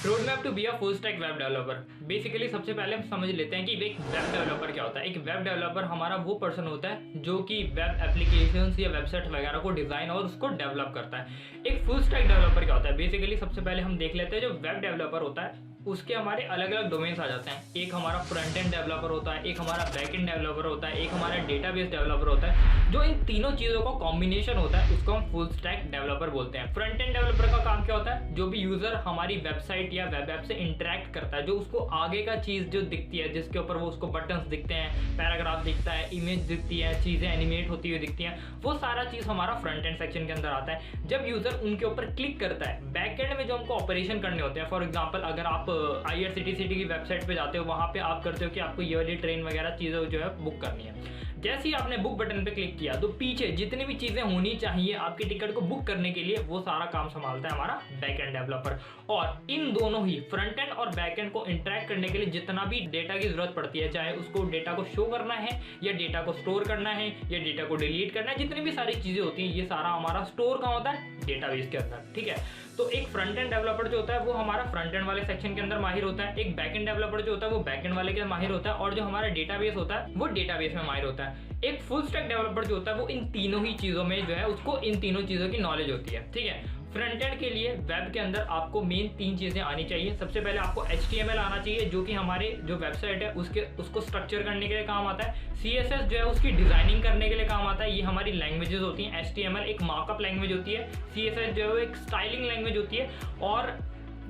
Road map to be a full stack web developer. Basically सबसे पहले हम समझ लेते हैं कि एक वेब डेवलपर क्या होता है। एक वेब डेवलपर हमारा वो पर्सन होता है जो कि वेब एप्लीकेशंस या वेबसाइट वगैरह को डिजाइन और उसको डेवलप करता है। एक फुल स्टैक डेवलपर क्या होता है। बेसिकली सबसे पहले हम देख लेते हैं जो वेब डेवलपर होता है उसके हमारे अलग अलग डोमेन्स आ जाते हैं। एक हमारा फ्रंट एंड डेवलपर होता है, एक हमारा बैक एंड डेवलपर होता है, एक हमारा डेटाबेस डेवलपर होता है। जो इन तीनों चीज़ों का कॉम्बिनेशन होता है उसको हम फुल स्टैक डेवलपर बोलते हैं। फ्रंट एंड डेवलपर का काम क्या होता है, जो भी यूजर हमारी वेबसाइट या वेब ऐप से इंटरेक्ट करता है, जो उसको आगे का चीज़ जो दिखती है, जिसके ऊपर वो उसको बटन्स दिखते हैं, पैराग्राफ दिखता है, इमेज दिखती है, चीज़ें एनिमेट होती हुई दिखती हैं, वो सारा चीज़ हमारा फ्रंट एंड सेक्शन के अंदर आता है। जब यूजर उनके ऊपर क्लिक करता है, बैक एंड में जो हमको ऑपरेशन करने होते हैं, फॉर एग्जाम्पल अगर आप IRCTC की वेबसाइट पे जाते हो, वहां पे आप करते हो कि आपको ये वाली ट्रेन वगैरह चीज़ें जो है बुक करनी है। जैसे ही आपने बुक बटन पे क्लिक किया तो पीछे जितनी भी चीज़ें होनी चाहिए आपकी टिकट को बुक करने के लिए, वो सारा काम संभालता है हमारा बैक एंड डेवलपर। और इन दोनों ही फ्रंट एंड और बैक एंड को इंटरेक्ट करने के लिए जितना भी डेटा की जरूरत पड़ती है, चाहे उसको डेटा को शो करना है या डेटा को स्टोर करना है या डेटा को डिलीट करना है, जितनी भी सारी चीज़ें होती हैं, ये सारा हमारा स्टोर कहाँ होता है, डेटाबेस के अंदर। ठीक है, तो एक फ्रंट एंड डेवलपर जो होता है वो हमारा फ्रंट एंड वाले सेक्शन के अंदर माहिर होता है। एक बैक एंड डेवलपर जो होता है वो बैक एंड वाले के माहिर होता है। और जो हमारा डेटाबेस होता है वो डेटाबेस में माहिर होता है। एक फुल स्टैक डेवलपर जो होता है वो इन तीनों ही चीज़ों में जो है उसको इन तीनों चीज़ों की नॉलेज होती है। ठीक है, फ्रंट एंड के लिए वेब के अंदर आपको मेन 3 चीज़ें आनी चाहिए। सबसे पहले आपको HTML आना चाहिए, जो कि हमारे जो वेबसाइट है उसको स्ट्रक्चर करने के लिए काम आता है। CSS जो है उसकी डिजाइनिंग करने के लिए काम आता है। ये हमारी लैंग्वेजेस होती हैं। HTML एक मार्कअप लैंग्वेज होती है, CSS जो है वो एक स्टाइलिंग लैंग्वेज होती है। और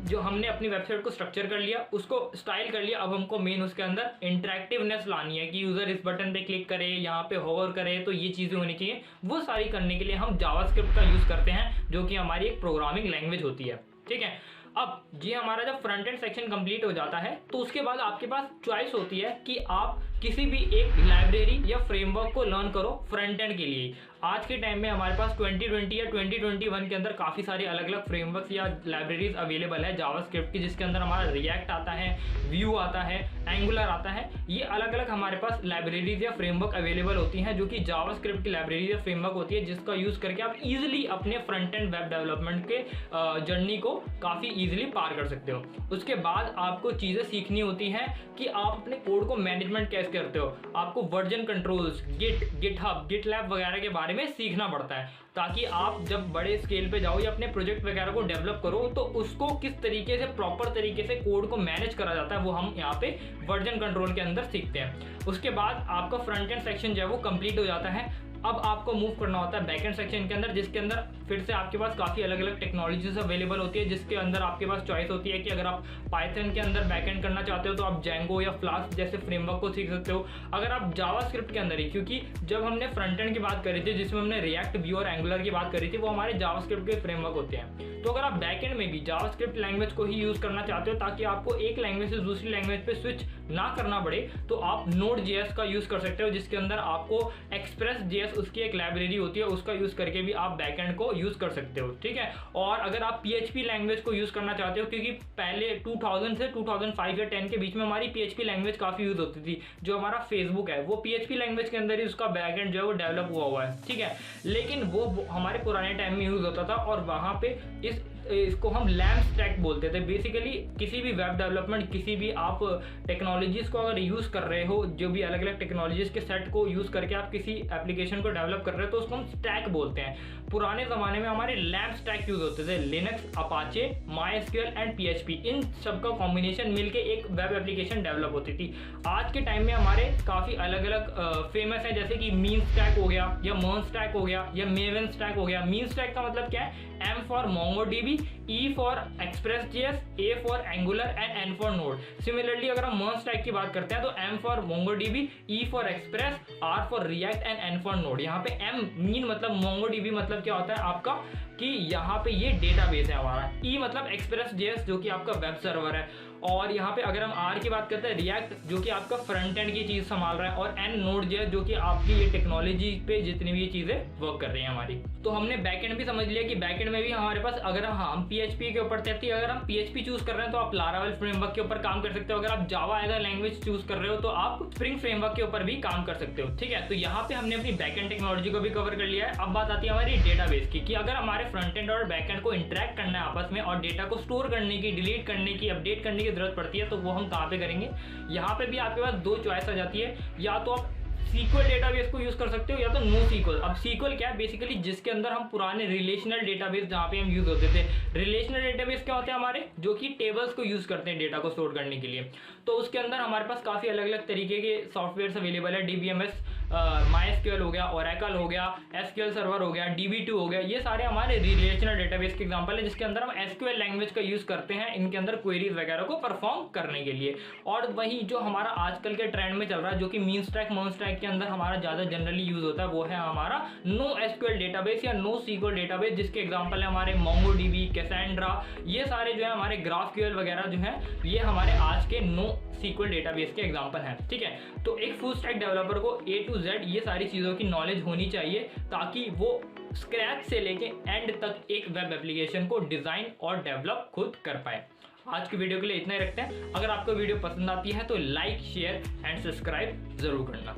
जो हमने अपनी वेबसाइट को स्ट्रक्चर कर लिया, उसको स्टाइल कर लिया, अब हमको मेन उसके अंदर इंटरेक्टिवनेस लानी है कि यूजर इस बटन पे क्लिक करे, यहाँ पे होवर करे, तो ये चीज़ें होनी चाहिए। वो सारी करने के लिए हम जावास्क्रिप्ट का यूज़ करते हैं, जो कि हमारी एक प्रोग्रामिंग लैंग्वेज होती है। ठीक है, अब जी हमारा जब फ्रंट एंड सेक्शन कंप्लीट हो जाता है तो उसके बाद आपके पास चॉइस होती है कि आप किसी भी एक लाइब्रेरी या फ्रेमवर्क को लर्न करो फ्रंट एंड के लिए। आज के टाइम में हमारे पास 2020 या 2021 के अंदर काफ़ी सारे अलग अलग फ्रेमवर्क्स या लाइब्रेरीज अवेलेबल है जावास्क्रिप्ट की, जिसके अंदर हमारा रिएक्ट आता है, व्यू आता है, एंगुलर आता है। ये अलग अलग हमारे पास लाइब्रेरीज या फ्रेमवर्क अवेलेबल होती हैं, जो कि जावास्क्रिप्ट की लाइब्रेरी या फ्रेमवर्क होती है, जिसका यूज़ करके आप इजीली अपने फ्रंट एंड वेब डेवलपमेंट के जर्नी को काफ़ी इजीली पार कर सकते हो। उसके बाद आपको चीज़ें सीखनी होती हैं कि आप अपने कोड को मैनेजमेंट कैसे करते हो। आपको वर्जन कंट्रोल्स, गिटहब, गिटलैब वगैरह के बारे में सीखना पड़ता है, ताकि आप जब बड़े स्केल पे जाओ या अपने प्रोजेक्ट वगैरह को डेवलप करो तो उसको किस तरीके से प्रॉपर तरीके से कोड को मैनेज करा जाता है, वो हम यहाँ पे वर्जन कंट्रोल के अंदर सीखते हैं। उसके बाद आपका फ्रंट एंड सेक्शन जो है वो कंप्लीट हो जाता है। अब आपको मूव करना होता है बैक एंड सेक्शन के अंदर, जिसके अंदर फिर से आपके पास काफ़ी अलग अलग टेक्नोलॉजीज अवेलेबल होती है, जिसके अंदर आपके पास चॉइस होती है कि अगर आप पाइथन के अंदर बैक एंड करना चाहते हो तो आप जैंगो या फ्लास्क जैसे फ्रेमवर्क को सीख सकते हो। अगर आप जावास्क्रिप्ट के अंदर ही, क्योंकि जब हमने फ्रंट एंड की बात करी थी जिसमें हमने रिएक्ट, व्यू और एंगुलर की बात करी थी, वो हमारे जावास्क्रिप्ट के फ्रेमवर्क होते हैं। तो अगर आप बैक एंड में भी जावास्क्रिप्ट लैंग्वेज को ही यूज़ करना चाहते हो ताकि आपको एक लैंग्वेज से दूसरी लैंग्वेज पे स्विच ना करना पड़े, तो आप Node.js का यूज़ कर सकते हो, जिसके अंदर आपको Express.js उसकी एक लाइब्रेरी होती है, उसका यूज़ करके भी आप बैकएंड को यूज़ कर सकते हो। ठीक है, और अगर आप PHP लैंग्वेज को यूज़ करना चाहते हो, क्योंकि पहले 2000 से 2005 या 10 के बीच में हमारी PHP लैंग्वेज काफ़ी यूज़ होती थी। जो हमारा फेसबुक है वो PHP लैंग्वेज के अंदर ही उसका बैकएंड जो है वो डेवलप हुआ है। ठीक है, लेकिन वो हमारे पुराने टाइम में यूज़ होता था और वहाँ पे इसको हम लैम्प स्टैक बोलते थे। बेसिकली किसी भी वेब डेवलपमेंट, किसी भी आप टेक्नोलॉजीज़ को अगर यूज़ कर रहे हो, जो भी अलग अलग टेक्नोलॉजीज़ के सेट को यूज़ करके आप किसी एप्लीकेशन को डेवलप कर रहे हो, तो उसको हम स्टैक बोलते हैं। पुराने ज़माने में हमारे लैम्प स्टैक यूज़ होते थे, Linux, Apache, MySQL and PHP, इन सब का कॉम्बिनेशन मिलके एक वेब एप्लीकेशन डेवलप होती थी। आज के टाइम में हमारे काफ़ी अलग अलग फेमस है, जैसे कि मीन स्टैक हो गया, या मर्न स्टैक हो गया, या मेवन स्टैक हो गया। मीन स्टैक का मतलब क्या है, M for MongoDB, E for Express.js, A for Angular and N for Node। Similarly अगर हम मर्न स्टैक की बात करते हैं तो M for MongoDB, E for Express, R for React and N for Node। यहाँ पे M मीन मतलब MongoDB मतलब क्या होता है आपका, कि यहाँ पे ये डेटाबेस है हमारा। E मतलब Express.js जो कि आपका वेब सर्वर है, और यहाँ पे अगर हम R की बात करते हैं, रिएक्ट जो कि आपका फ्रंट एंड की चीज़ संभाल रहा है, और N Node.js जो कि आपकी ये टेक्नोलॉजी पे जितनी भी चीज़ें वर्क कर रही हैं हमारी। तो हमने बैक एंड भी समझ लिया कि बैक एंड में भी हमारे पास, अगर हम हाँ, हम PHP के ऊपर थे। अगर हम PHP चूज कर रहे हैं तो आप लारावेल फ्रेमवर्क के ऊपर काम कर सकते हो। अगर आप जावा एज अ लैंग्वेज चूज कर रहे हो तो आप स्प्रिंग फ्रेमवर्क के ऊपर भी काम कर सकते हो। ठीक है, तो यहाँ पे हमने अपनी बैकएंड टेक्नोलॉजी को भी कवर कर लिया है। अब बात आती है हमारी डेटाबेस की, कि अगर हमारे फ्रंट एंड और बैकएंड को इंटरेक्ट करना है आपस में और डेटा को स्टोर करने की, डिलीट करने की, अपडेट करने की जरूरत पड़ती है, तो वो हम कहाँ पे करेंगे। यहाँ पे भी आपके पास दो चॉइस आ जाती है, या तो आप सीक्वल डेटाबेस को यूज कर सकते हो या तो नो सीक्वल। अब सीक्वल क्या है, बेसिकली जिसके अंदर हम पुराने रिलेशनल डेटाबेस जहाँ पे हम यूज होते थे। रिलेशनल डेटाबेस क्या होते हैं हमारे, जो कि टेबल्स को यूज करते हैं डेटा को स्टोर करने के लिए। तो उसके अंदर हमारे पास काफी अलग अलग तरीके के सॉफ्टवेयर अवेलेबल है। DBMS, MySQL हो गया, Oracle हो गया, SQL सर्वर हो गया, DB2 हो गया, ये सारे हमारे रिलेशनल डेटाबेस के एग्जांपल है, जिसके अंदर हम SQL लैंग्वेज का यूज करते हैं इनके अंदर क्वेरीज वगैरह को परफॉर्म करने के लिए। और वही जो हमारा आजकल के ट्रेंड में चल रहा है, जो कि मीन स्टैक मर्ज स्टैक के अंदर हमारा ज्यादा जनरली यूज होता है, वो है हमारा NoSQL डेटाबेस या NoSQL डेटाबेस, जिसके एग्जांपल है हमारे MongoDB, Cassandra, ये सारे जो है हमारे GraphQL वगैरह जो है, ये हमारे आज के NoSQL डेटाबेस के एग्जांपल हैं। ठीक है, तो एक फुल स्टैक डेवलपर को A to Z ये सारी चीज़ों की नॉलेज होनी चाहिए, ताकि वो स्क्रैच से लेके एंड तक एक वेब एप्लीकेशन को डिज़ाइन और डेवलप खुद कर पाए। आज की वीडियो के लिए इतना ही रखते हैं। अगर आपको वीडियो पसंद आती है तो लाइक, शेयर एंड सब्सक्राइब जरूर करना।